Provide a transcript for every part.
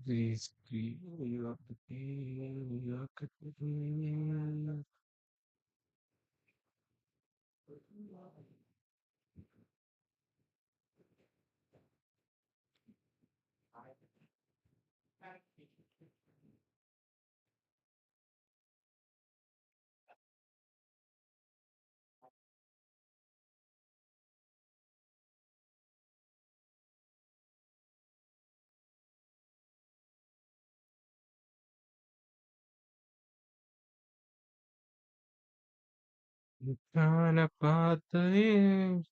These three, you have to Kana patay.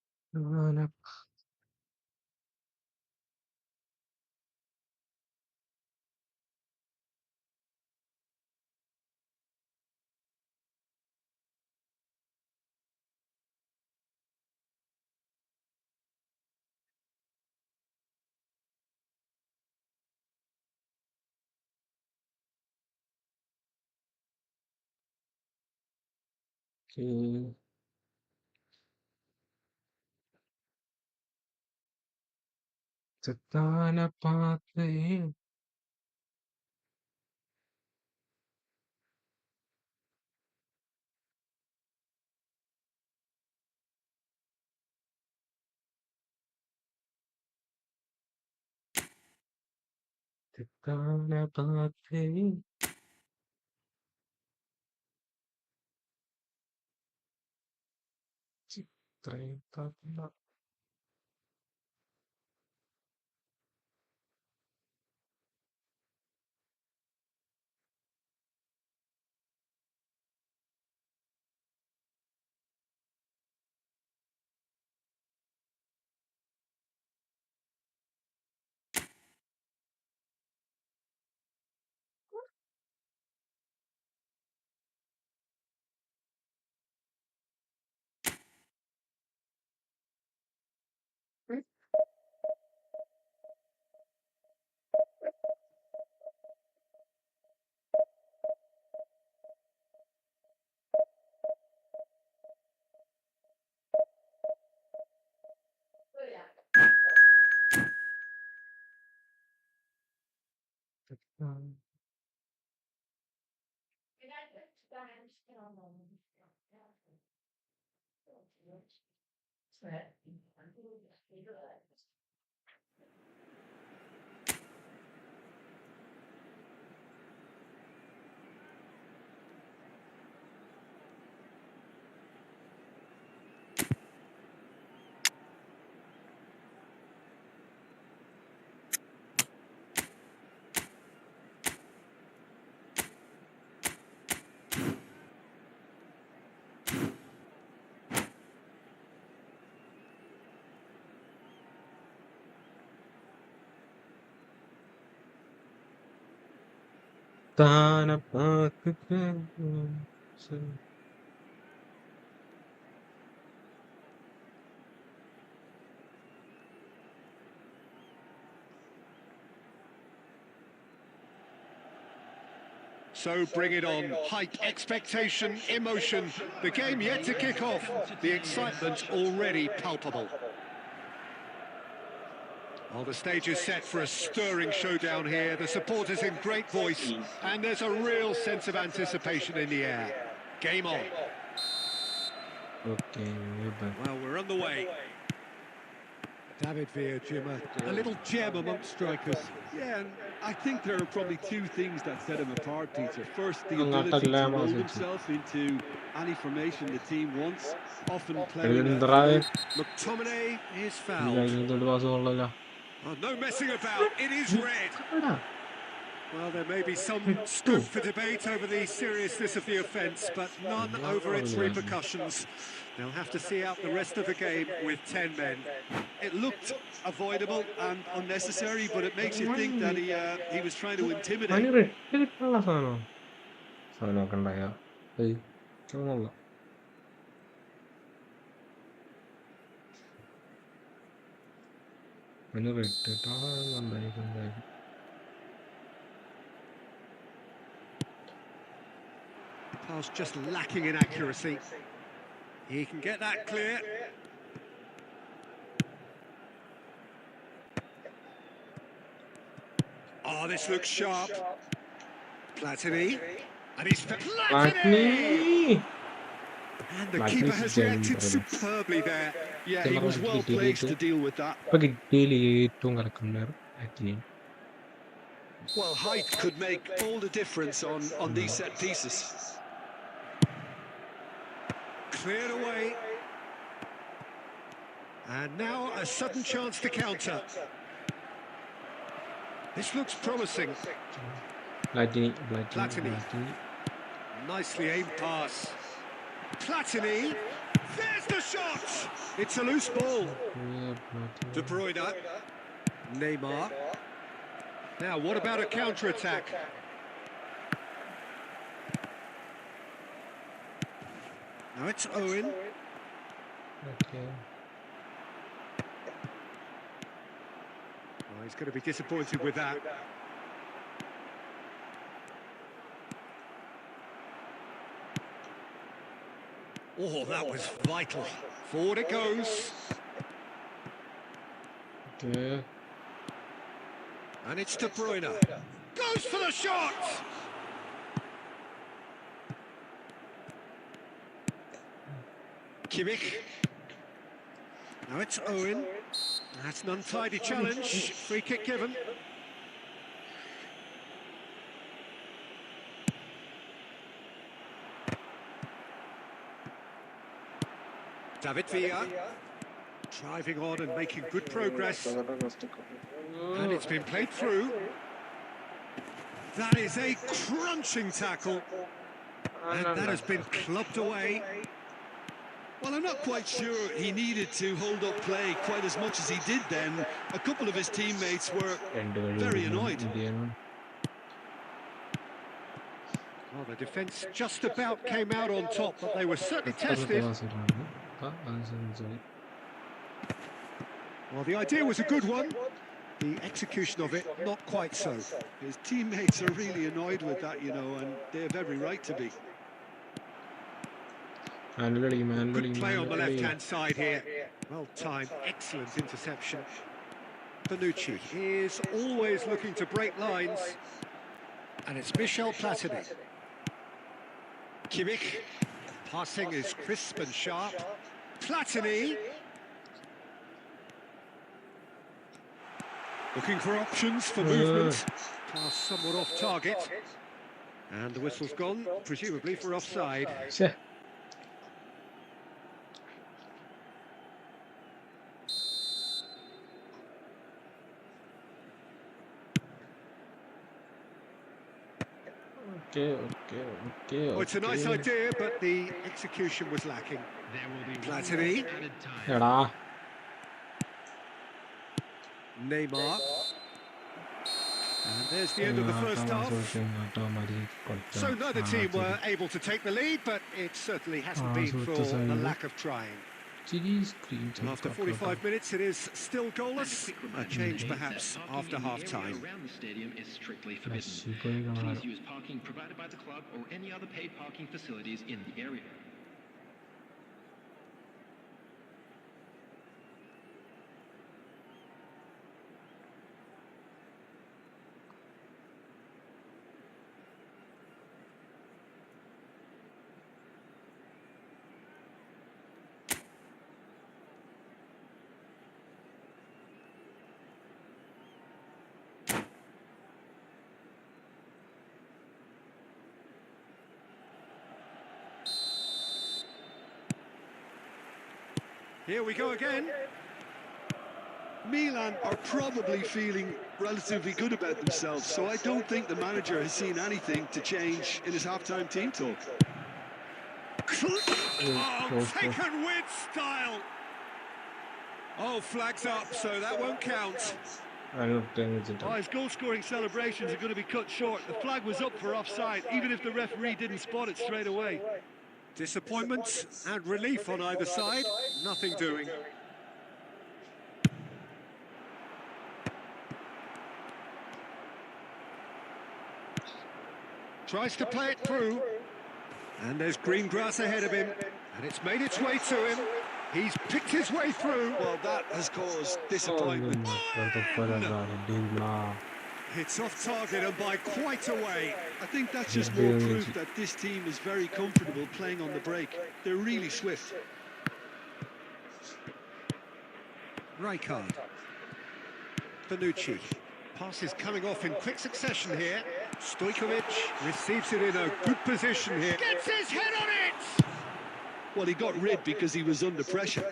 Kana patay. Kana patay. Kana patay. Treinta. Kana patay. So bring it on. Hype, expectation, emotion. The game yet to kick off. The excitement already palpable. Well, the stage is set for a stirring showdown here. The supporters in great voice, and there's a real sense of anticipation in the air. Game on. Okay, we're back. Well, we're on the way. David Villa, Jimmer, a little gem amongst strikers. Yeah, and I think there are probably two things that set him apart, Peter. First, the Ang ability to attack mold lang himself into any formation the team wants, often playing a drive. McTominay is fouled. Hindi paso ko lang. Oh, no messing about. It is red. Well, there may be some Two. scope for debate over the seriousness of the offence, but none over its repercussions. They'll have to see out the rest of the game with 10 men. It looked avoidable and unnecessary, but it makes you think that he was trying to intimidate. അതിന് red കിട്ടാനുള്ള സാധനമൊക്കെ ഉണ്ടായ ചുമല്ല അതിന് red കിട്ടാണ്ടായിരിക്കും. Pass just lacking in accuracy. He can get that clear. Oh, this looks sharp. Platini. And he's Platini! And the keeper has reacted superbly there. Yeah, he was well placed to deal with that. ഇപ്പൊ കിട്ടിയതിൽ ഏറ്റവും കറക്കുണ്ടായിരുന്നു actually. Well, height could make all the difference on these set pieces. Cleared away. And now a sudden chance to counter. This looks promising. Platini. Nicely aimed pass. Platini. There's the shot. It's a loose ball. De Bruyne. Neymar. Now, what about a counter-attack? Now it's Owen. Okay. Oh, he's going to be disappointed with that. Oh, that was vital. Forward it goes. Okay. And it's De Bruyne. Goes for the shot! Kimmich. Now it's Owen. That's an untidy challenge. Free kick given. David Villa. Driving on and making good progress. And it's been played through. That is a crunching tackle. And that has been clubbed away. Well, I'm not quite sure he needed to hold up play quite as much as he did then. A couple of his teammates were very annoyed. Well, the defence just about came out on top, but they were certainly tested. Well, the idea was a good one. The execution of it, not quite so. His teammates are really annoyed with that, you know, and they have every right to be. Good play on the left-hand side here. Well timed, excellent interception. Bonucci is always looking to break lines. And it's Michel Platini. Kimmich. Passing is crisp and sharp. Platini. Looking for options for movement. Pass somewhat off target. And the whistle's gone, presumably for offside. Okay. Well, it's a nice idea, but the execution was lacking. Platini. Neymar. And there's the end of the first half. So neither team were able to take the lead, but it certainly hasn't been for the lack of trying. After 45 minutes, it is still goalless. A change perhaps after half-time. Around the stadium is strictly forbidden. Please use parking provided by the club or any other paid parking facilities in the area. Here we go again. Milan are probably feeling relatively good about themselves, so I don't think the manager has seen anything to change in his half-time team talk. Oh, taken with style. Oh, flags up, so that won't count. Oh, his goal-scoring celebrations are going to be cut short. The flag was up for offside, even if the referee didn't spot it straight away. Disappointment and relief on either side. Nothing doing. Tries to play it through. And there's green grass ahead of him. And it's made its way to him. He's picked his way through. Well, that has caused disappointment. It's off target and by quite a way. I think that's just more proof that this team is very comfortable playing on the break. They're really swift. Rijkaard. Bonucci. Pass is coming off in quick succession here. Stojkovic receives it in a good position here. Gets his head on it! Well, he got rid because he was under pressure.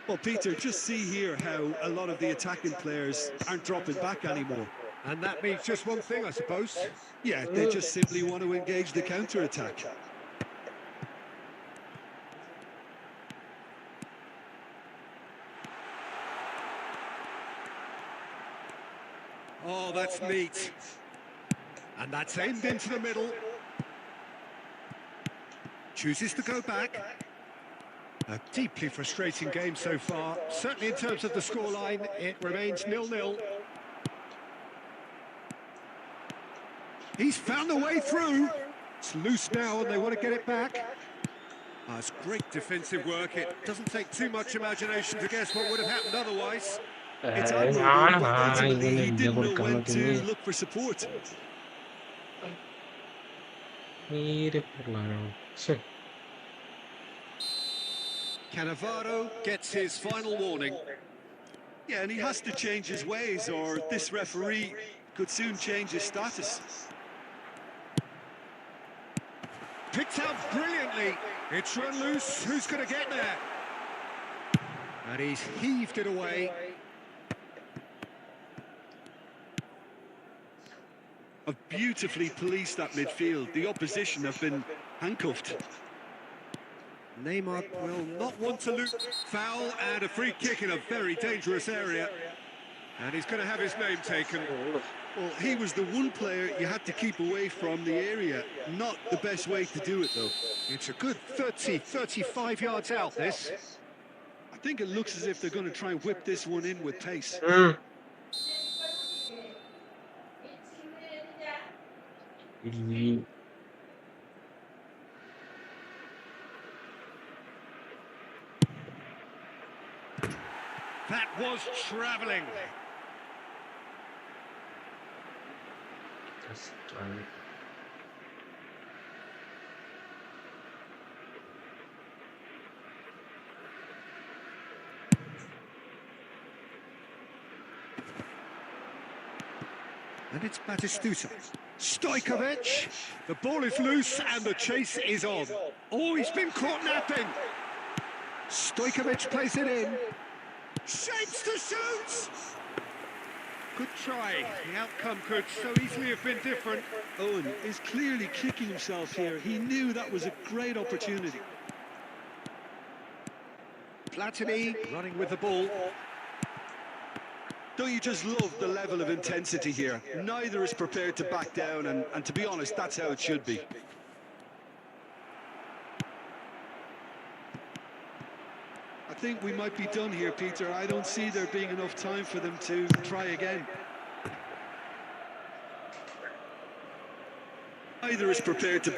Well, Peter, just see here how a lot of the attacking players aren't dropping back anymore. And that means just one thing, I suppose. Yeah, they just simply want to engage the counter-attack. Oh, that's neat. And that's aimed into the middle. Chooses to go back. A deeply frustrating game so far. Certainly in terms of the scoreline, it remains 0-0. He's found a way through. It's loose now and they want to get it back. Oh, it's great defensive work. It doesn't take too much imagination to guess what would have happened otherwise. It's admirable, but ultimately he didn't know when to look for support. Cannavaro gets his final warning. Yeah, and he has to change his ways, or this referee could soon change his status. Picked up brilliantly. It's run loose. Who's going to get there? And he's heaved it away. Have beautifully policed that midfield. The opposition have been handcuffed. Neymar will not want to lose. Foul and a free kick in a very dangerous area. And he's going to have his name taken. Well, he was the one player you had to keep away from the area. Not the best way to do it, though. It's a good 30, 35 yards out, this. I think it looks as if they're going to try and whip this one in with pace. That was travelling. And it's Batistuta. Stojkovic. The ball is loose and the chase is on. Oh, he's been caught napping. Stojkovic plays it in. Shapes to shoot! Good try. The outcome could so easily have been different. Owen is clearly kicking himself here. He knew that was a great opportunity. Platini running with the ball. Don't you just love the level of intensity here? Neither is prepared to back down, and to be honest, that's how it should be. I think we might be done here, Peter. I don't see there being enough time for them to try again. Neither is prepared to...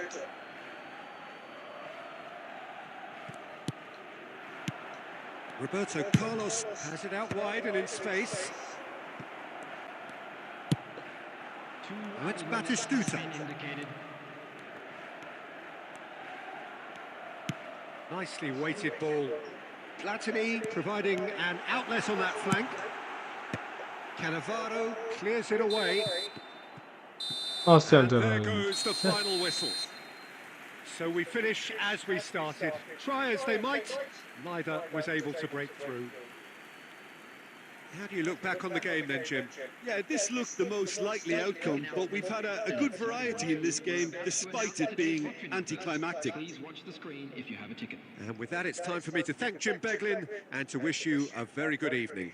Roberto Carlos has it out wide and in space. Now it's Batistuta. Nicely weighted ball. Platini providing an outlet on that flank. Cannavaro clears it away. And there goes the final whistle. So we finish as we started. Try as they might, neither was able to break through. How do you look back on the game then, Jim? Yeah, this looked the most likely outcome, but we've had a good variety in this game, despite it being anticlimactic. Please watch the screen if you have a ticket. And with that, it's time for me to thank Jim Beglin and to wish you a very good evening.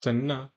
Senna.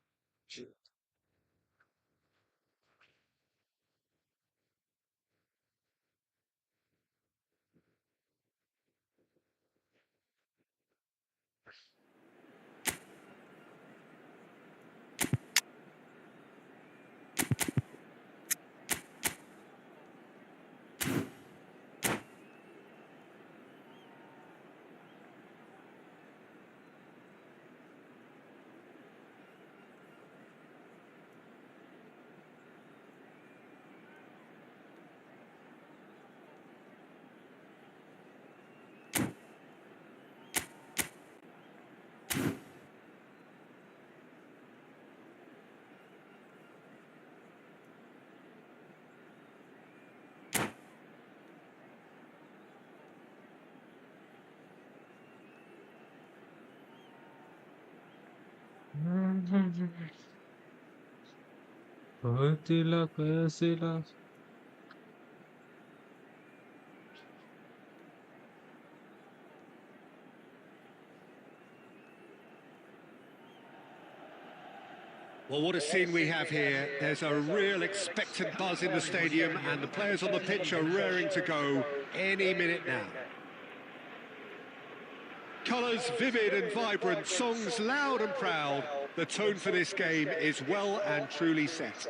Fatilah Fasilah. Well, what a scene we have here. There's a real expectant buzz in the stadium and the players on the pitch are raring to go any minute now. Colours vivid and vibrant, songs loud and proud. The tone for this game is well and truly set.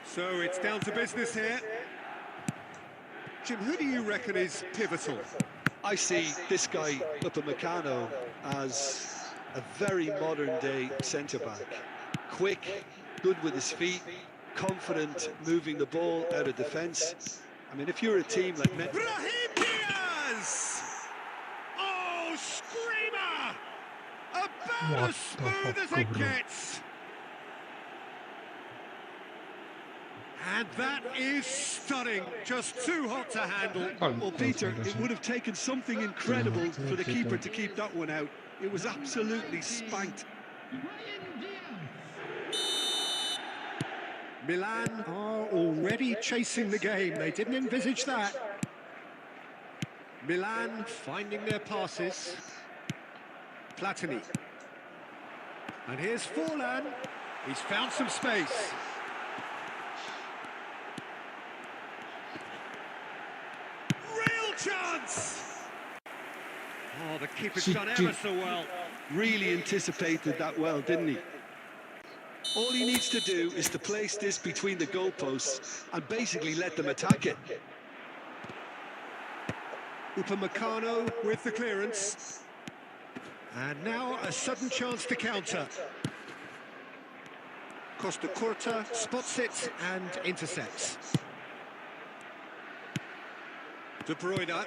So it's down to business here. Jim, who do you reckon is pivotal? I see this guy, Upamecano, as a very modern-day centre-back. Quick, good with his feet, confident moving the ball out of defence. I mean, if you're a team like Brahim Diaz! Oh, screamer! About as smooth as it gets. And that is stunning, just too hot to handle. Well, Peter, it would have taken something incredible for the keeper to keep that one out. It was absolutely spanked. Milan are already chasing the game. They didn't envisage that. Milan finding their passes. Platini. And here's Forlan. He's found some space. Real chance! Oh, the keeper's done ever so well. Really anticipated that well, didn't he? All he needs to do is to place this between the goalposts and basically let them attack it. Upamecano with the clearance. And now a sudden chance to counter. Costa Curta spots it and intercepts. De Bruyne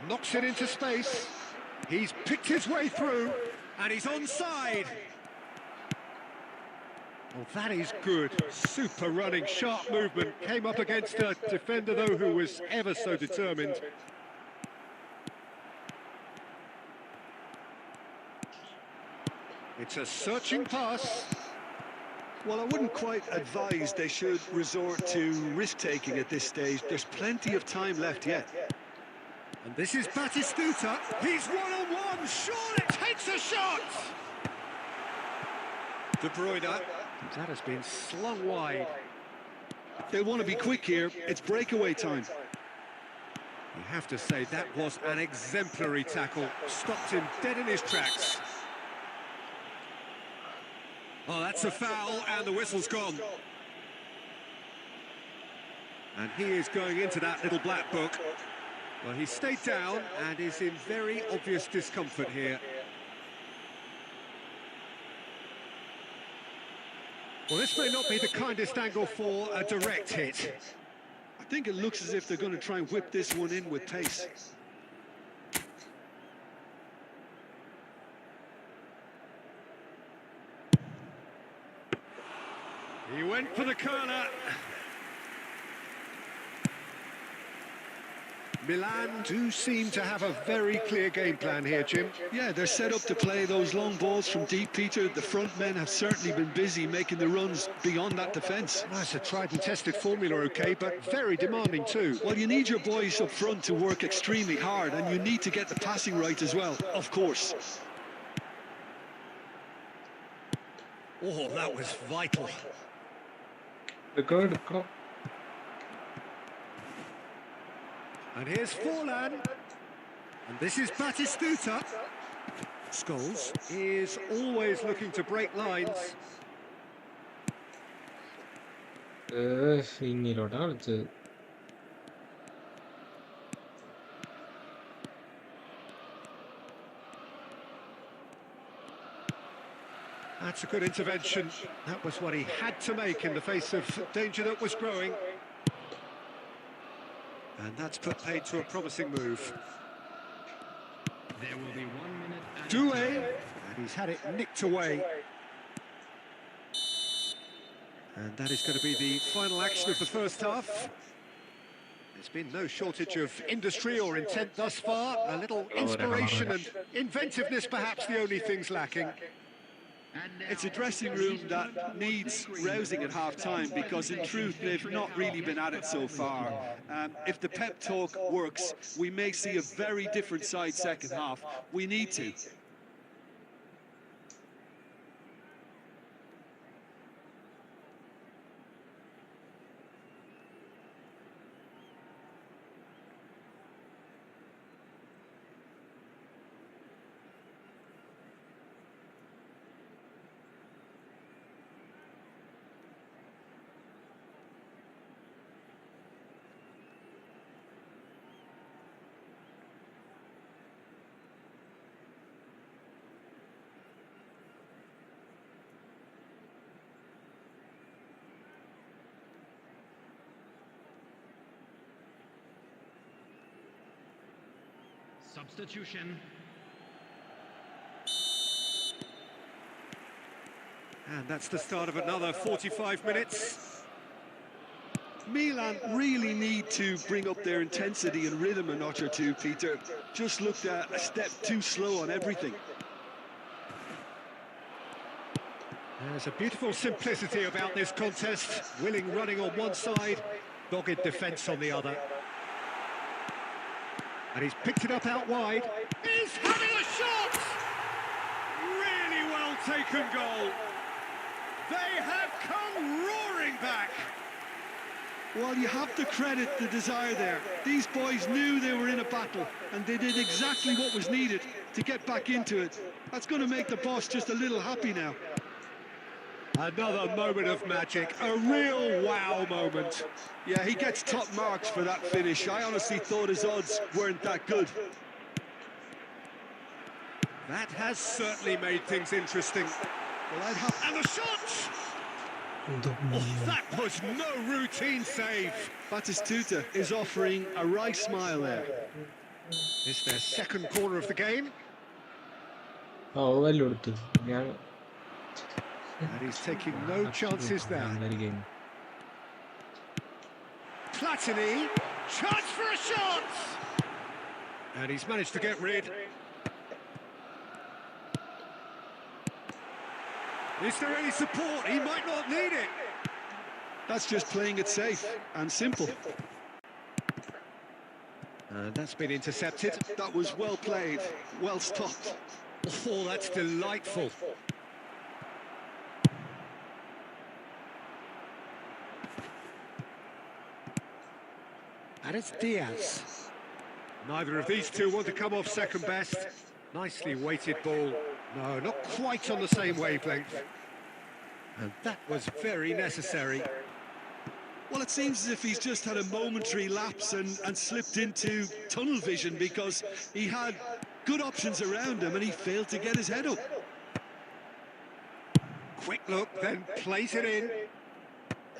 knocks it into space. He's picked his way through and he's onside. Well, that is good. Super running, sharp movement. Came up against a defender, though, who was ever so determined. It's a searching pass. Well, I wouldn't quite advise they should resort to risk-taking at this stage. There's plenty of time left yet. And this is Batistuta. He's one-on-one. Surely takes a shot. De Bruyne. That has been slung wide. They want to be quick here. It's breakaway time. You have to say that was an exemplary tackle. Stopped him dead in his tracks. Oh, that's a foul, and the whistle's gone. And he is going into that little black book. Well, he stayed down and is in very obvious discomfort here. Well, this may not be the kindest angle for a direct hit. I think it looks as if they're going to try and whip this one in with pace. He went for the corner. Milan do seem to have a very clear game plan here, Jim. Yeah, they're set up to play those long balls from deep, Peter. The front men have certainly been busy making the runs beyond that defence. Well, it's a tried and tested formula, OK, but very demanding too. Well, you need your boys up front to work extremely hard, and you need to get the passing right as well, of course. Oh, that was vital. The good cop. And here's Forlan. And this is Batistuta. Scholes is always looking to break lines. ഇങ്ങോട്ടാ കളിച്ചത്. That's a good intervention. That was what he had to make in the face of danger that was growing. And that's put paid to a promising move. There will be 1 minute. Doué, and he's had it nicked away. And that is going to be the final action of the first half. There's been no shortage of industry or intent thus far. A little inspiration and inventiveness, perhaps the only things lacking. It's a dressing room that needs rousing at half-time because, in truth, they've not really been at it so far. If the pep talk works, we may see a very different side second half. We need to. Substitution. And that's the start of another 45 minutes. Milan really need to bring up their intensity and rhythm a notch or two, Peter. Just looked a step too slow on everything. There's a beautiful simplicity about this contest. Willing running on one side, dogged defence on the other. And he's picked it up out wide. He's having a shot! Really well taken goal. They have come roaring back. Well, you have to credit the desire there. These boys knew they were in a battle, and they did exactly what was needed to get back into it. That's going to make the boss just a little happy now. Another moment of magic, a real wow moment. Yeah, he gets top marks for that finish. I honestly thought his odds weren't that good. That has certainly made things interesting. Well, I'd have... And the shot! Oh, that was no routine save. Batistuta is offering a right smile there. It's their second corner of the game. Oh, well, Lord. Yeah. And he's taking no chances there. Platini, chance for a shot! And he's managed to get rid. Is there any support? He might not need it. That's just playing it safe and simple. And that's been intercepted. That was well played, well stopped. Oh, that's delightful. And it's Diaz. Neither of these two want to come off second best. Nicely weighted ball. No, not quite on the same wavelength. And that was very necessary. Well, it seems as if he's just had a momentary lapse and slipped into tunnel vision, because he had good options around him and he failed to get his head up. Quick look, then plays it in.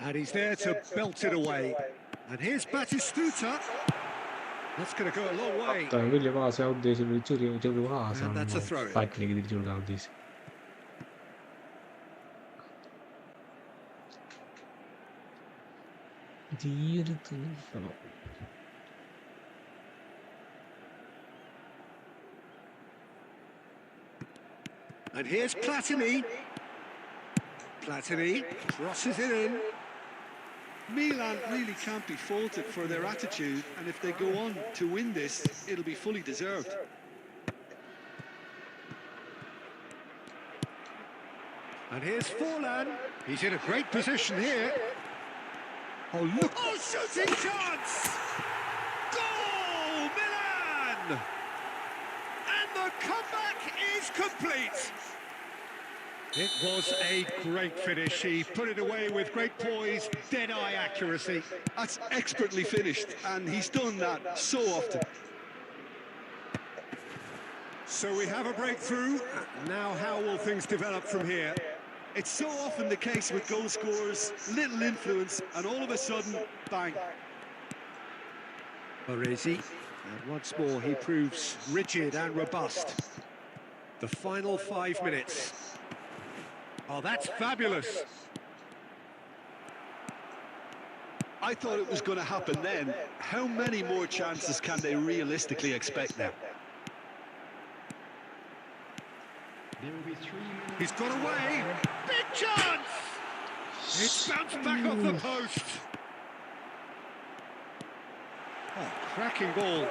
And he's there to belt it away. And here's Batistuta. That's going to go a long way. And that's a throw. And here's Platini. Platini crosses it in. Milan really can't be faulted for their attitude, and if they go on to win this, it'll be fully deserved. And here's Forlan. He's in a great position here. Oh, look. Oh, shooting chance! Goal, Milan! And the comeback is complete. It was a great finish. He put it away with great poise, dead-eye accuracy. That's expertly finished, and he's done that so often. So we have a breakthrough. Now how will things develop from here? It's so often the case with goal scorers, little influence, and all of a sudden, bang. Baresi, and once more he proves rigid and robust. The final 5 minutes. Oh, that's fabulous. I thought it was going to happen then. How many more chances can they realistically expect now? There will be 3 more. He's got away. Big chance! It's bounced back off the post. Oh, cracking ball.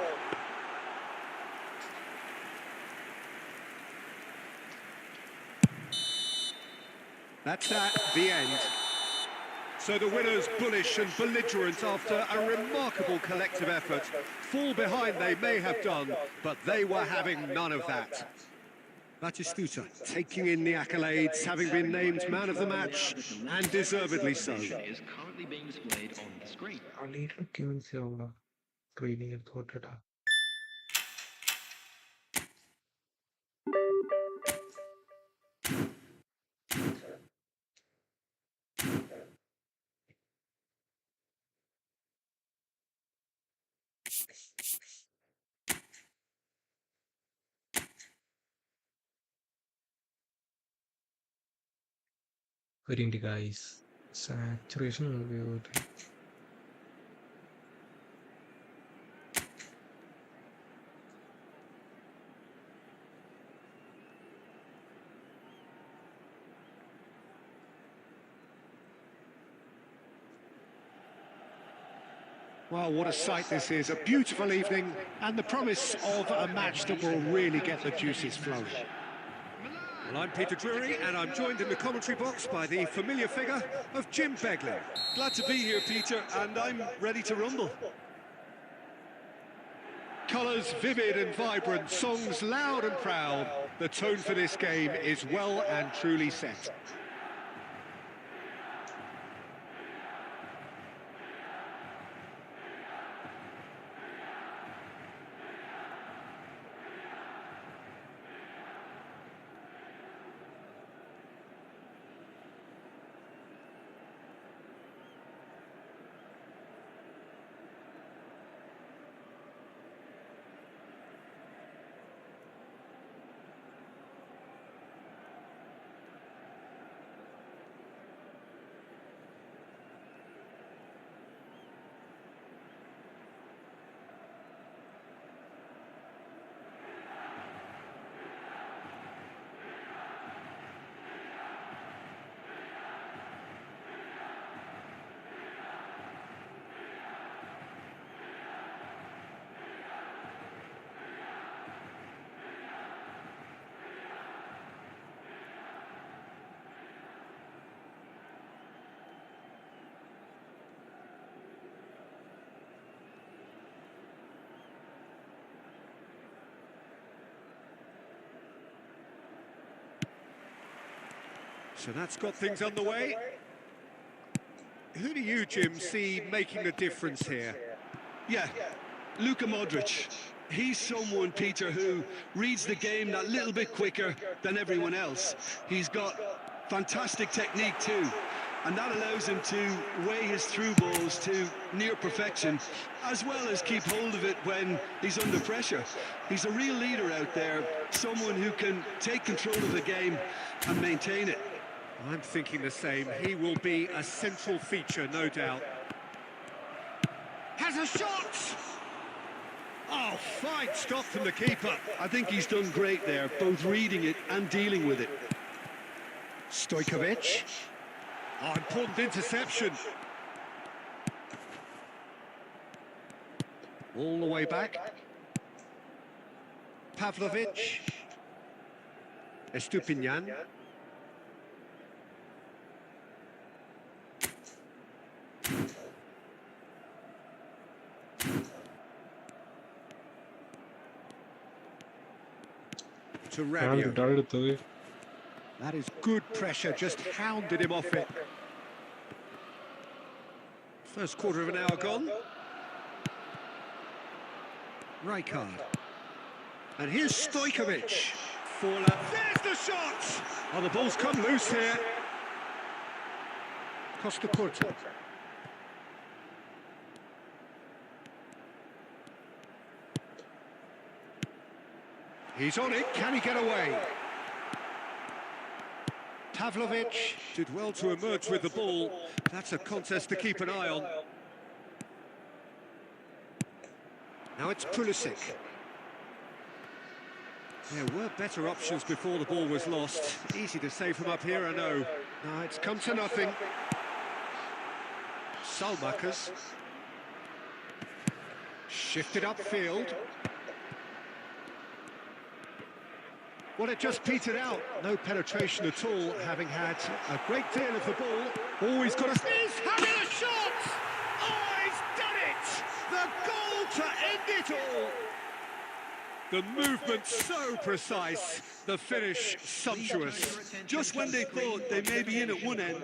That's the end. So the winners bullish and belligerent after a remarkable collective effort. Fall behind they may have done, but they were having none of that. Batistuta taking in the accolades, having been named man of the match, and deservedly so. Is currently being displayed on the screen. Waiting, guys. Saturation will be over. Well, what a sight this is. A beautiful evening and the promise of a match that will really get the juices flowing. Well, I'm Peter Drury, and I'm joined in the commentary box by the familiar figure of Jim Begley. Glad to be here, Peter, and I'm ready to rumble. Colours vivid and vibrant, songs loud and proud. The tone for this game is well and truly set. So that's got things underway. Who do you, Jim, see making the difference here? Yeah, Luka Modric. He's someone, Peter, who reads the game that little bit quicker than everyone else. He's got fantastic technique too, and that allows him to weigh his through balls to near perfection, as well as keep hold of it when he's under pressure. He's a real leader out there, someone who can take control of the game and maintain it. I'm thinking the same. He will be a central feature, no doubt. Has a shot! Oh, fine stop from the keeper. I think he's done great there, both reading it and dealing with it. Stojkovic. Oh, important interception. All the way back. Pavlovic. Estupinian. To Rabiot. That is good pressure, just hounded him off it. First quarter of an hour gone. Rijkaard. And here's Stojkovic. There's the shot! Oh, the ball's come loose here. Costa Curta. He's on it, can he get away? Pavlovic did well to emerge with the ball. That's a contest to keep an eye on. Now it's Pulisic. There were better options before the ball was lost. Easy to save from up here, I know. No, it's come to nothing. Salmakers. Shifted upfield. Well, it just petered out. No penetration at all, having had a great deal of the ball. Oh, he's got a... He's having a shot! Oh, he's done it! The goal to end it all! The movement so precise, the finish sumptuous. Just when they thought they may be in at one end.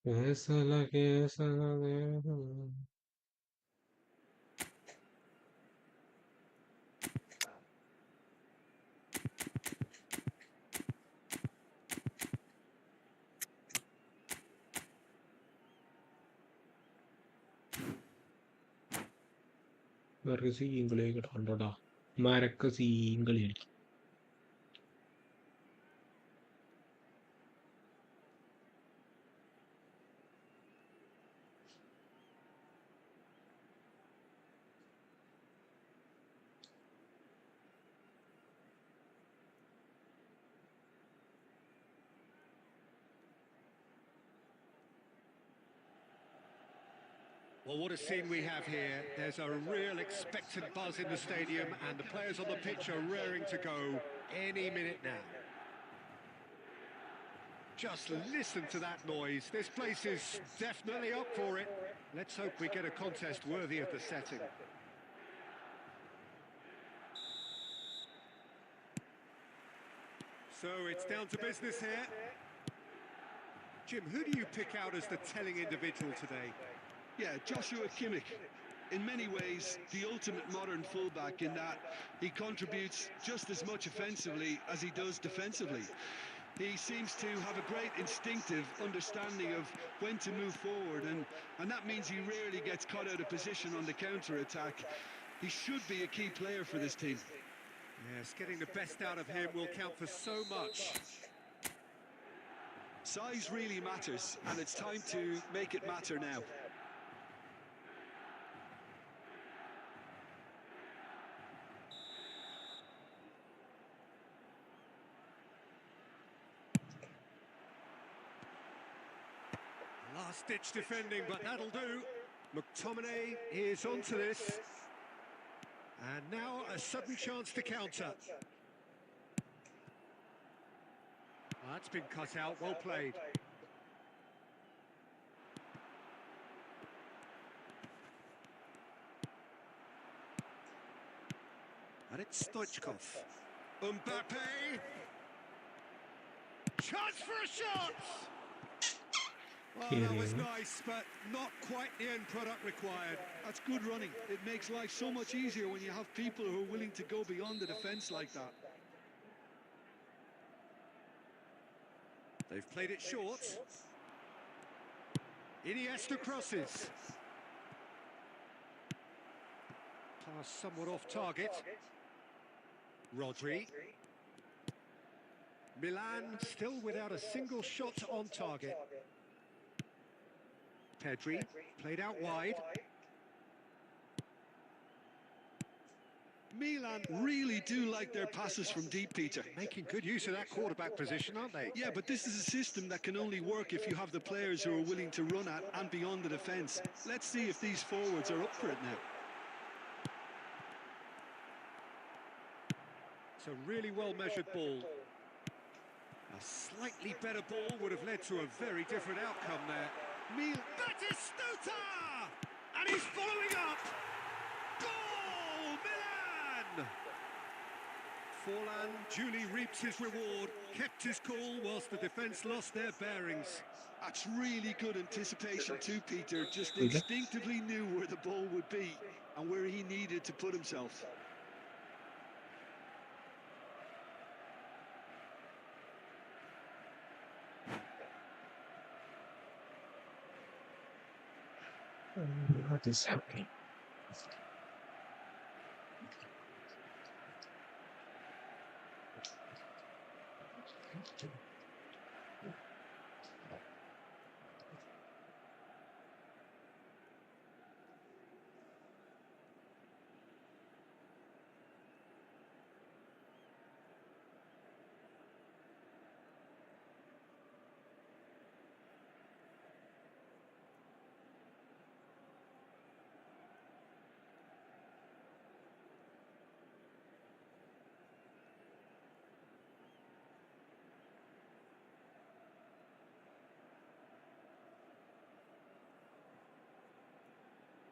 Bésala, que esa la dejo. ഇവർക്ക് scene കളി കിട്ടണ്ടോടാ. മരക്ക് scene കളി കളിക്കും. Well, what a scene we have here. There's a real expectant buzz in the stadium, and the players on the pitch are raring to go any minute now. Just listen to that noise. This place is definitely up for it. Let's hope we get a contest worthy of the setting. So it's down to business here. Jim, who do you pick out as the telling individual today? Yeah, Joshua Kimmich. In many ways, the ultimate modern fullback in that he contributes just as much offensively as he does defensively. He seems to have a great instinctive understanding of when to move forward, and that means he rarely gets caught out of position on the counter-attack. He should be a key player for this team. Yes, getting the best out of him will count for so much. Size really matters, and it's time to make it matter now. Last-ditch defending, but that'll do. McTominay is onto this. And now a sudden chance to counter. That's been cut out, well played. And it's Stoichkov. Mbappe! Chance for a shot! Well, that was nice, but not quite the end product required. That's good running. It makes life so much easier when you have people who are willing to go beyond the defence like that. They've played it short. Iniesta crosses. Pass somewhat off target. Rodri. Milan still without a single shot on target. Pedri played out wide. Milan really do like their passes from deep, Peter. Making good use of that quarterback position, aren't they? Yeah, but this is a system that can only work if you have the players who are willing to run at and beyond the defence. Let's see if these forwards are up for it now. It's a really well-measured ball. A slightly better ball would have led to a very different outcome there. Batistuta! And he's following up! Goal! Milan! Forlan duly reaps his reward, kept his cool whilst the defence lost their bearings. That's really good anticipation too, Peter. Just Okay. instinctively knew where the ball would be and where he needed to put himself. What is happening?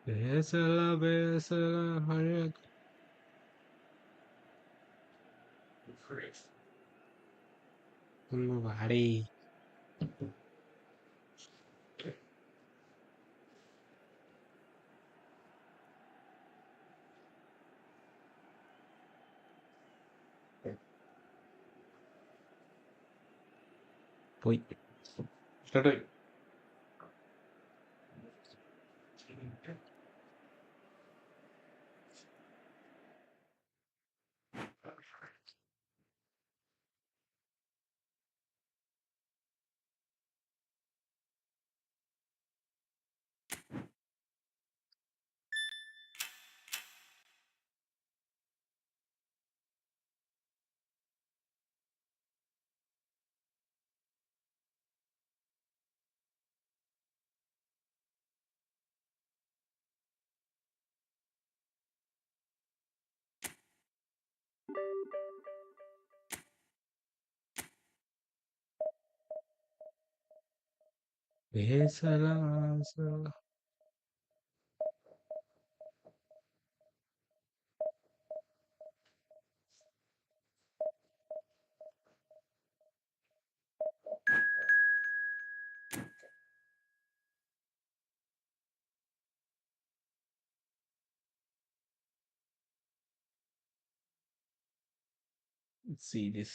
Bésala, bésala, hurry. ഒന്ന് വാടേ. പോയി സ്റ്റാർട്ടായി. See this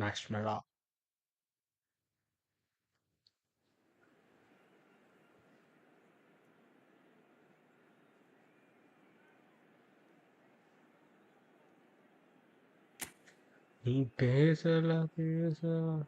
marshmallow. நீ பேசலாம் பேசலாம்.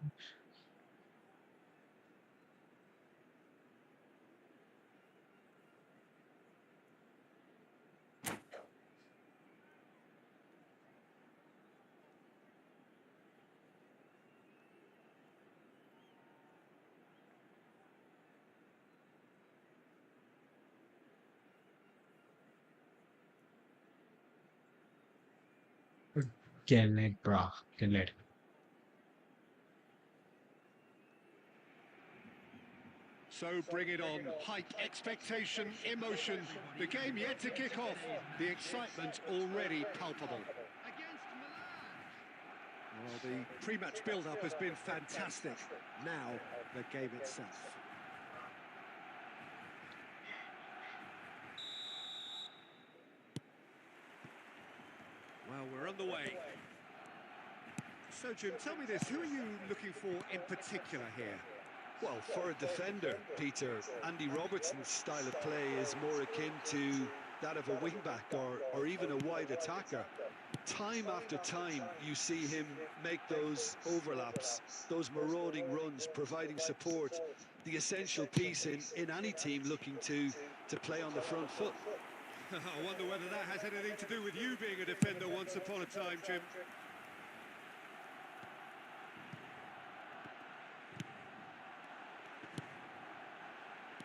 Get it, bro. Get it. So bring it on. Hype, expectation, emotion. The game yet to kick off. The excitement already palpable. Well, the pre-match build-up has been fantastic. Now, the game itself. Well, we're on the way. So, Jim, tell me this. Who are you looking for in particular here? Well, for a defender, Peter, Andy Robertson's style of play is more akin to that of a wing-back or even a wide attacker. Time after time, you see him make those overlaps, those marauding runs, providing support, the essential piece in any team looking to play on the front foot. I wonder whether that has anything to do with you being a defender once upon a time, Jim.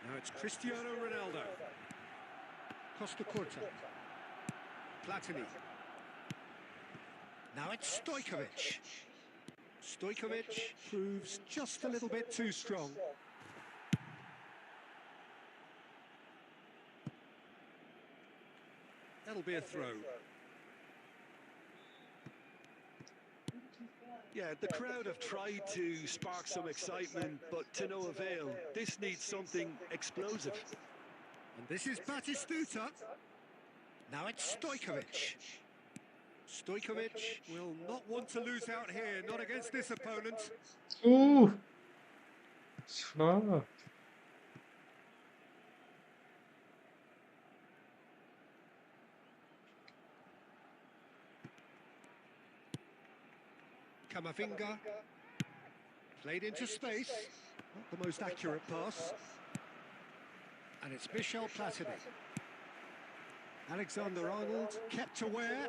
Now it's Cristiano Ronaldo. Costa Curta. Platini. Now it's Stojkovic. Stojkovic proves just a little bit too strong. That'll be a throw. Yeah, the crowd have tried to spark some excitement, but to no avail. This needs something explosive. And this is Batistuta. Now it's Stojkovic. Stojkovic will not want to lose out here, not against this opponent. Ooh. Ah. Camavinga. Played into space. Not the most accurate pass. And it's Michel Platini. Alexander-Arnold kept aware,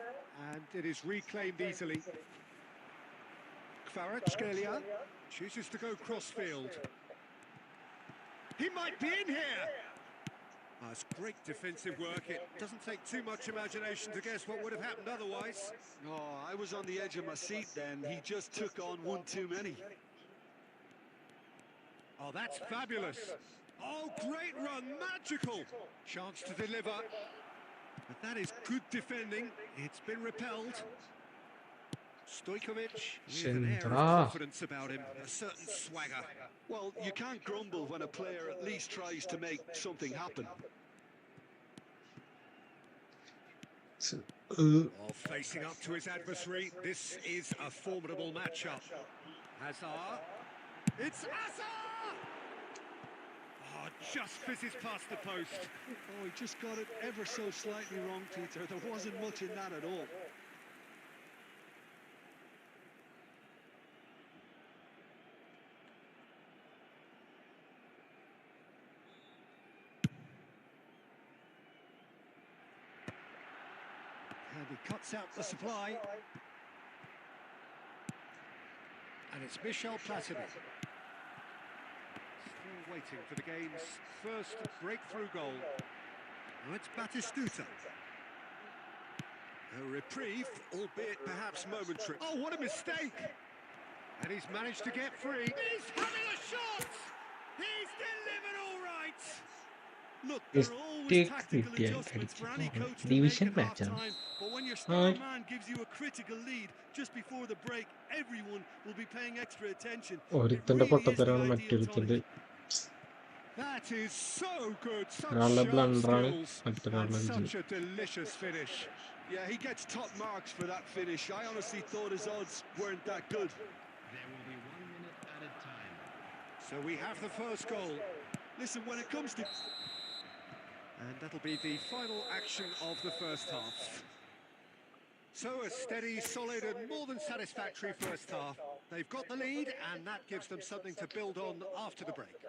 and it is reclaimed easily. Kvaratskhelia chooses to go crossfield. He might be in here! That's great defensive work. It doesn't take too much imagination to guess what would have happened otherwise. Oh, I was on the edge of my seat then. He just took on one too many. Oh, that's fabulous. Oh, great run, magical. Chance to deliver. But that is good defending. It's been repelled. Stojkovic with an air of confidence about him, a certain swagger. Well, you can't grumble when a player at least tries to make something happen. Oh, facing up to his adversary, this is a formidable matchup. Hazard. It's Asa! Oh, just fizzes past the post. Oh, he just got it ever so slightly wrong, Peter. There wasn't much in that at all. And he cuts out the supply. And it's Michel Platini. Still waiting for the game's first breakthrough goal. Now it's Batistuta. A reprieve, albeit perhaps momentary. Oh, what a mistake! And he's managed to get free. He's having a shot! He's delivered all right! Look, there are always tactical adjustments for any coach to make at half-time, but when your star man gives you a critical lead just before the break, everyone will be paying extra attention. It really is the ideal tonic. That is so good, such sharp skills, and such a delicious finish. Yeah, he gets top marks for that finish. I honestly thought his odds weren't that good. There will be 1 minute added time. So we have the first goal. Listen, when it comes to... And that'll be the final action of the first half. So a steady, solid and more than satisfactory first half. They've got the lead and that gives them something to build on after the break.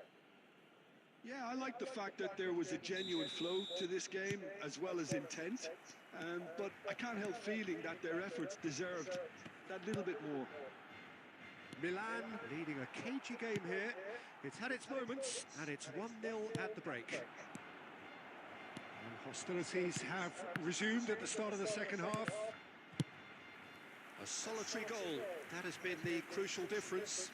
Yeah, I like the fact that there was a genuine flow to this game as well as intent. But I can't help feeling that their efforts deserved that little bit more. Milan leading a cagey game here. It's had its moments and it's 1-0 at the break. And hostilities have resumed at the start of the second half. A solitary goal, that has been the crucial difference.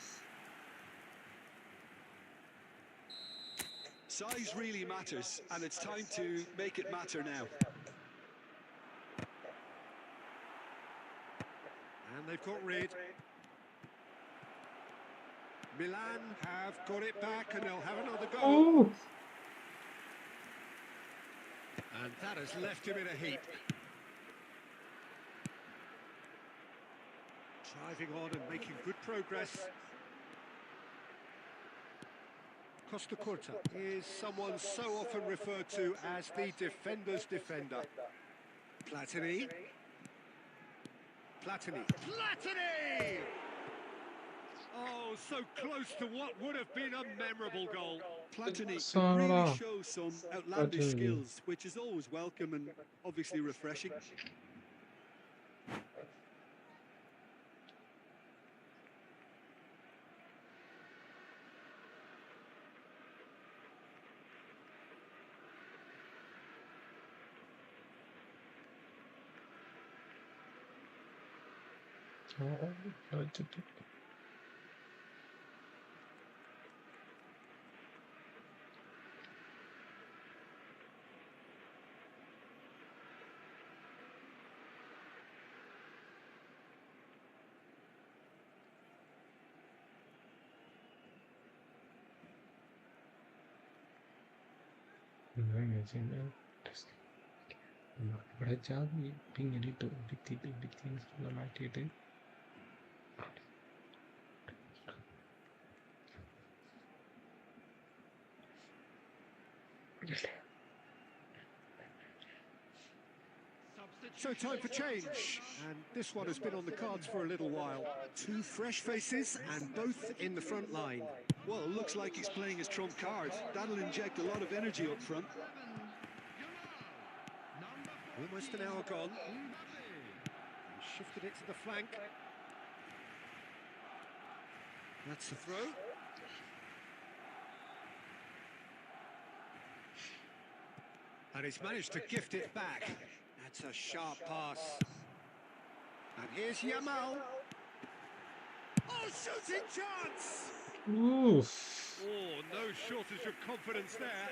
Size really matters, and it's time to make it matter now. And they've got rid. Milan have got it back and they'll have another goal. Oh. And that has left him in a heap. Driving on and making good progress. Costa Curta is someone so often referred to as the defender's defender. Platini. Platini. Platini! Oh, so close to what would have been a memorable goal. Platini can really show some outlandish skills, which is always welcome and obviously refreshing. ഇവിടെ ജാതി ഇങ്ങനെ ഇട്ട് മാറ്റിയിട്ട് So time for change, and this one has been on the cards for a little while. Two fresh faces, and both in the front line. Well, it looks like he's playing his trump card. That'll inject a lot of energy up front. Almost an hour gone. Shifted it to the flank. That's the throw. And he's managed to gift it back. That's a sharp pass. And here's Yamal. Oh, shooting chance! Oof. Oh, no shortage of confidence there.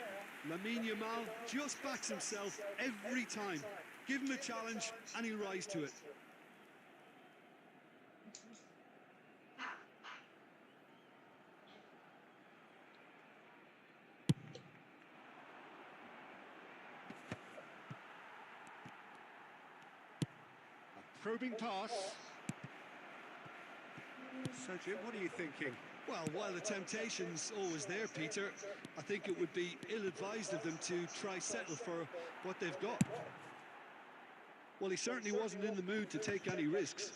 Lamine Yamal just backs himself every time. Give him a challenge and he'll rise to it. Probing pass. So, Jim, what are you thinking? Well, while the temptation's always there, Peter, I think it would be ill-advised of them to try settle for what they've got. Well, he certainly wasn't in the mood to take any risks.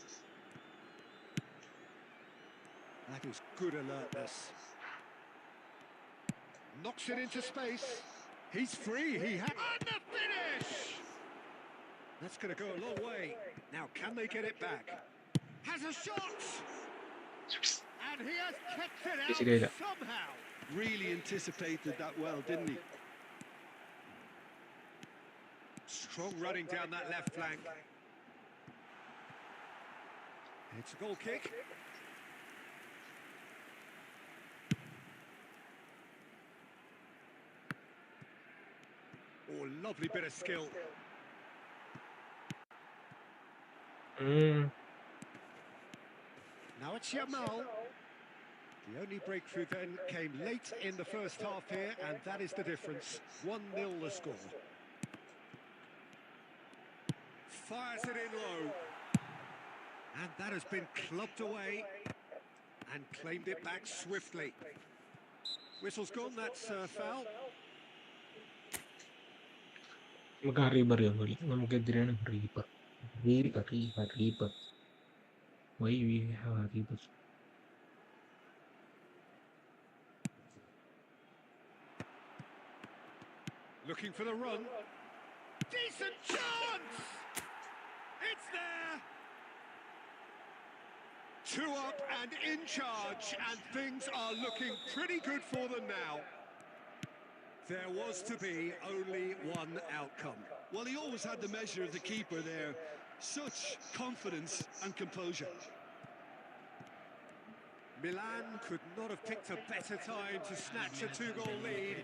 That is good alertness. Knocks it into space. He's free, he had... And the finish! That's going to go a long way. Now, can they get it back? Has a shot! And he has kept it out somehow. Really anticipated that well, didn't he? Strong running down that left flank. It's a goal kick. Oh, lovely bit of skill. Now it's Yamal. The only breakthrough then came late in the first half here, and that is the difference. 1-0 the score. Fires it in low. And that has been clubbed away and claimed it back swiftly. Whistle's gone, that's foul. നമുക്ക് റീബർ ചെയ്യാൻ കളി നമുക്കെതിരെയാണ് റീബർ റീബർ റീബർ റീബർ why we have റീബർ Looking for the run. Decent chance! It's there! 2 up and in charge, and things are looking pretty good for them now. There was to be only one outcome. Well, he always had the measure of the keeper there. Such confidence and composure. Milan could not have picked a better time to snatch a 2-goal lead.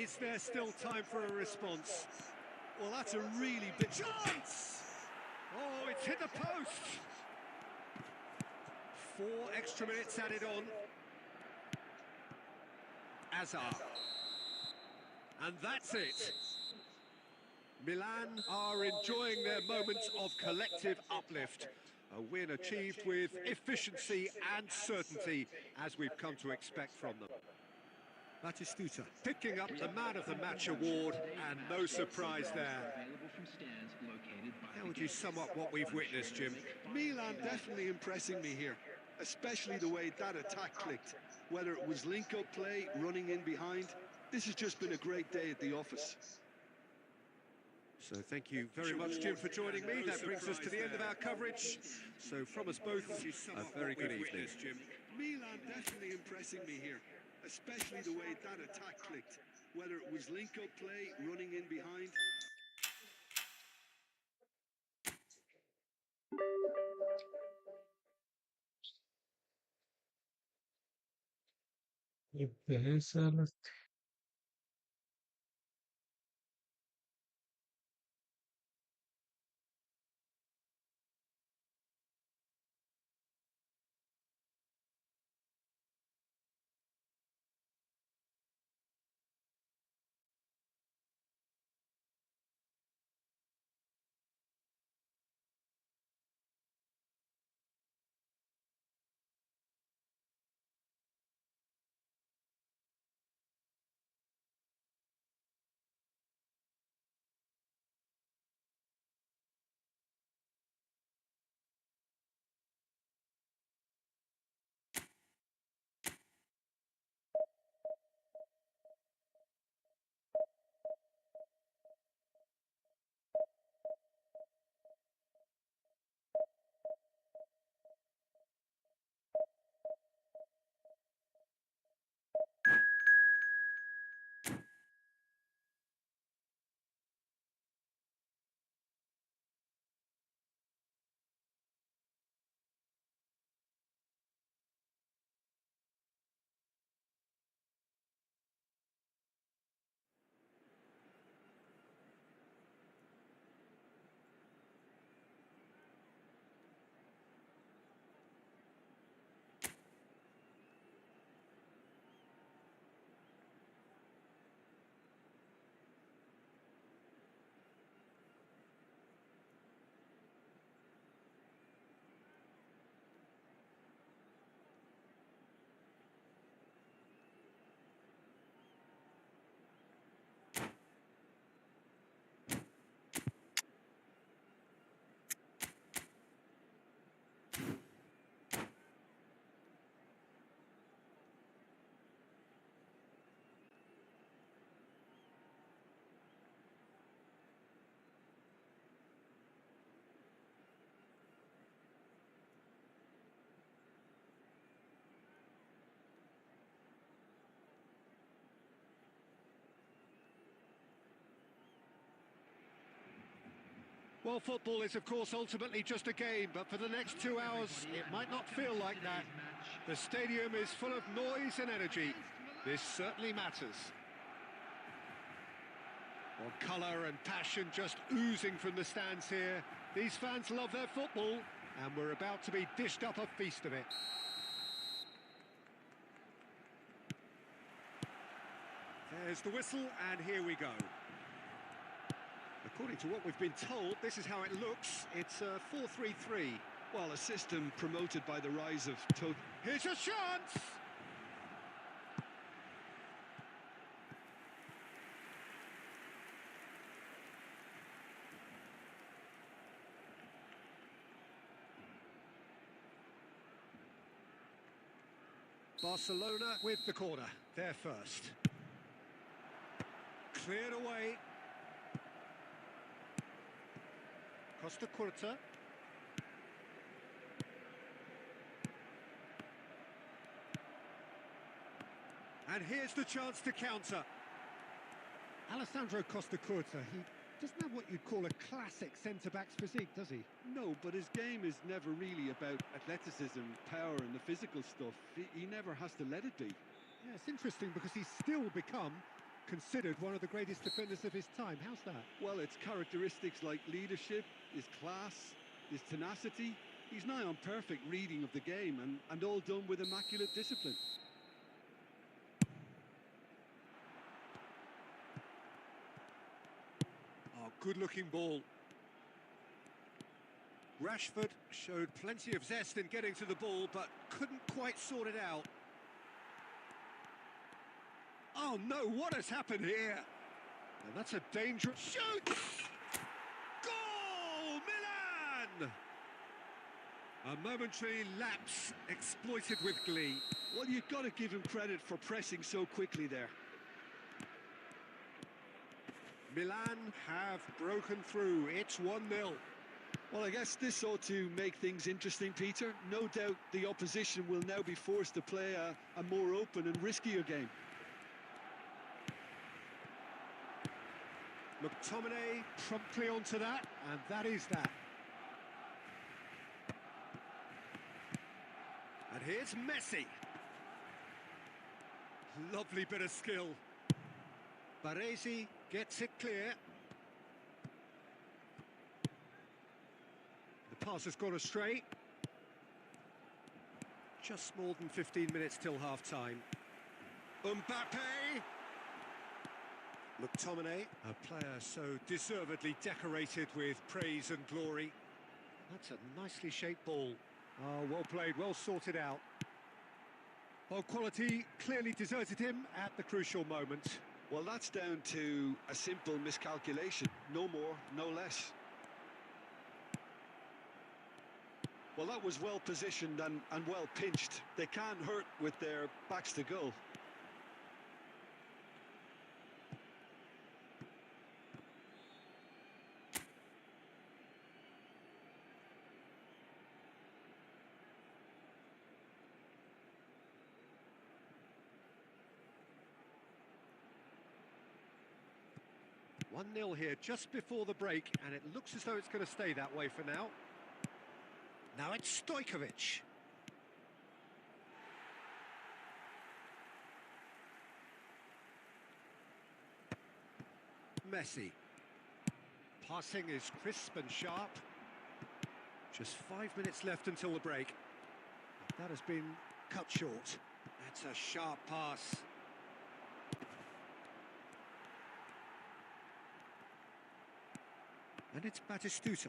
Is there still time for a response? Well, that's a really big chance! Oh, it's hit the post! 4 extra minutes added on. Azar. And that's it. Milan are enjoying their moments of collective uplift. A win achieved with efficiency and certainty, as we've come to expect from them. Batistuta picking up the Man of the Match award, and no surprise there. How would you sum up what we've witnessed, Jim? Milan definitely impressing me here, especially the way that attack clicked. Whether it was link-up play, running in behind, this has just been a great day at the office. So thank you very much, Jim, for joining me. That brings us to the end of our coverage. So from us both, a very good evening. Milan definitely impressing me here, especially the way that attack clicked. Whether it was link-up play, running in behind. ഈ Well, football is, of course, ultimately just a game, but for the next 2 hours, it might not feel like that. The stadium is full of noise and energy. This certainly matters. Well, colour and passion just oozing from the stands here. These fans love their football, and we're about to be dished up a feast of it. There's the whistle, and here we go. According to what we've been told, this is how it looks. It's a 4-3-3. Well, a system promoted by the rise of Here's a chance! Barcelona with the corner. They're first. Cleared away. Costa Curta. And here's the chance to counter. Alessandro Costa Curta, he doesn't have what you'd call a classic centre-back's physique, does he? No, but his game is never really about athleticism, power and the physical stuff. He never has to let it be. Yeah, it's interesting because he's still become considered one of the greatest defenders of his time. How's that? Well, it's characteristics like leadership, his class, his tenacity. He's nigh on perfect reading of the game and all done with immaculate discipline. Oh, good-looking ball. Rashford showed plenty of zest in getting to the ball, but couldn't quite sort it out. Oh no, what has happened here? And that's a dangerous shoot! Goal! Milan! A momentary lapse exploited with glee. Well, you've got to give him credit for pressing so quickly there. Milan have broken through. It's 1-0. Well, I guess this ought to make things interesting, Peter. No doubt the opposition will now be forced to play a more open and riskier game. McTominay promptly onto that, and that is that. And here's Messi. Lovely bit of skill. Baresi gets it clear. The pass has gone astray. Just more than 15 minutes till half-time. Mbappe! McTominay, a player so deservedly decorated with praise and glory. That's a nicely shaped ball. Oh, well played, well sorted out. Well, quality clearly deserted him at the crucial moment. Well, that's down to a simple miscalculation. No more, no less. Well, that was well positioned and well pinched. They can't hurt with their backs to goal. One 0 here just before the break, and it looks as though it's going to stay that way for now. Now it's Stojkovic. Messi. Passing is crisp and sharp. Just 5 minutes left until the break. That has been cut short. That's a sharp pass. And it's Batistuta.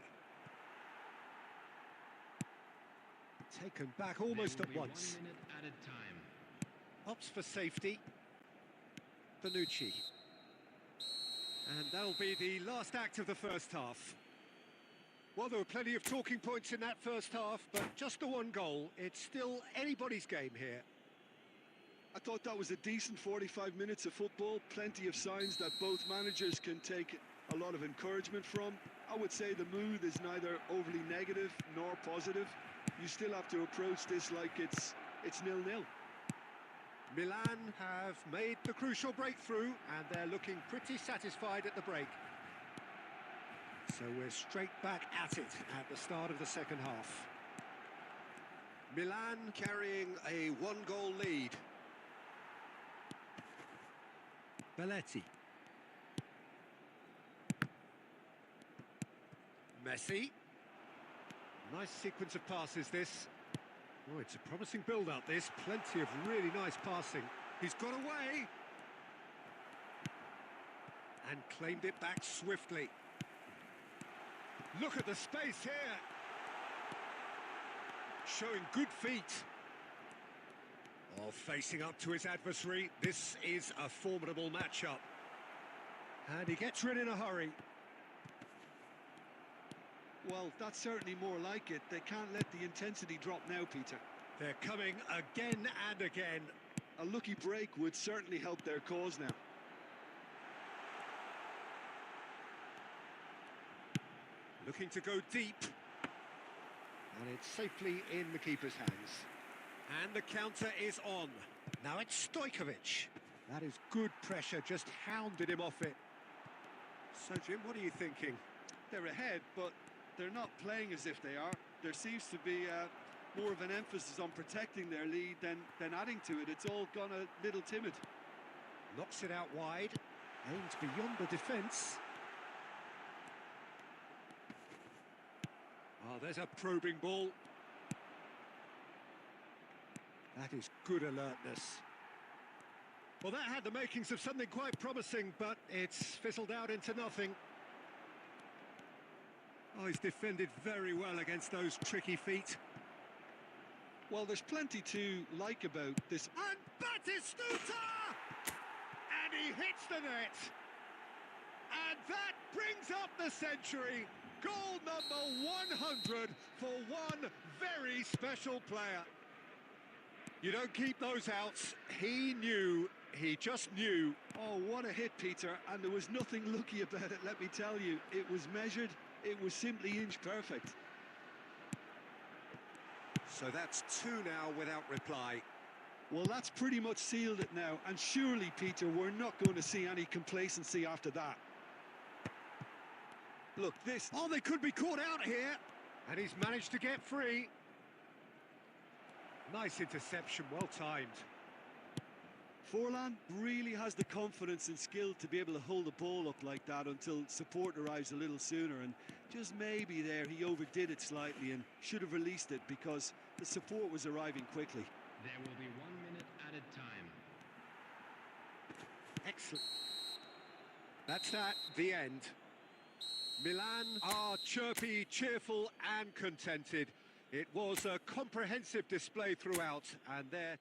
Taken back almost at once. 1 minute at a time. Opts for safety. Bonucci. And that'll be the last act of the first half. Well, there were plenty of talking points in that first half, but just the one goal. It's still anybody's game here. I thought that was a decent 45 minutes of football. Plenty of signs that both managers can take a lot of encouragement from. I would say the mood is neither overly negative nor positive. You still have to approach this like it's 0-0. Milan have made the crucial breakthrough, and they're looking pretty satisfied at the break. So we're straight back at it at the start of the second half. Milan carrying a one-goal lead. Belletti. Messi. Nice sequence of passes, this. Oh, it's a promising build-up, this. Plenty of really nice passing. He's got away. And claimed it back swiftly. Look at the space here. Showing good feet. Oh, facing up to his adversary. This is a formidable matchup. And he gets rid in a hurry. Well, that's certainly more like it. They can't let the intensity drop now, Peter. They're coming again and again. A lucky break would certainly help their cause now. Looking to go deep. And it's safely in the keeper's hands. And the counter is on. Now it's Stojkovic. That is good pressure, just hounded him off it. So, Jim, what are you thinking? They're ahead, but they're not playing as if they are. There seems to be more of an emphasis on protecting their lead than adding to it. It's all gone a little timid. Knocks it out wide. Aims beyond the defence. Oh, there's a probing ball. That is good alertness. Well, that had the makings of something quite promising, but it's fizzled out into nothing. Oh, he's defended very well against those tricky feet. Well, there's plenty to like about this. And Batistuta! And he hits the net. And that brings up the century. Goal number 100 for one very special player. You don't keep those outs. He knew, he just knew. Oh, what a hit, Peter. And there was nothing lucky about it, let me tell you. It was measured, it was simply inch perfect. So that's two now without reply. Well, that's pretty much sealed it now. And surely, Peter, we're not going to see any complacency after that. Look, this... Oh, they could be caught out here. And he's managed to get free. Nice interception, well timed. Forlan really has the confidence and skill to be able to hold the ball up like that until support arrives a little sooner, and just maybe there he overdid it slightly and should have released it because the support was arriving quickly. There will be 1 minute added time. Excellent. That's that, the end. Milan are chirpy, cheerful and contented. It was a comprehensive display throughout, and their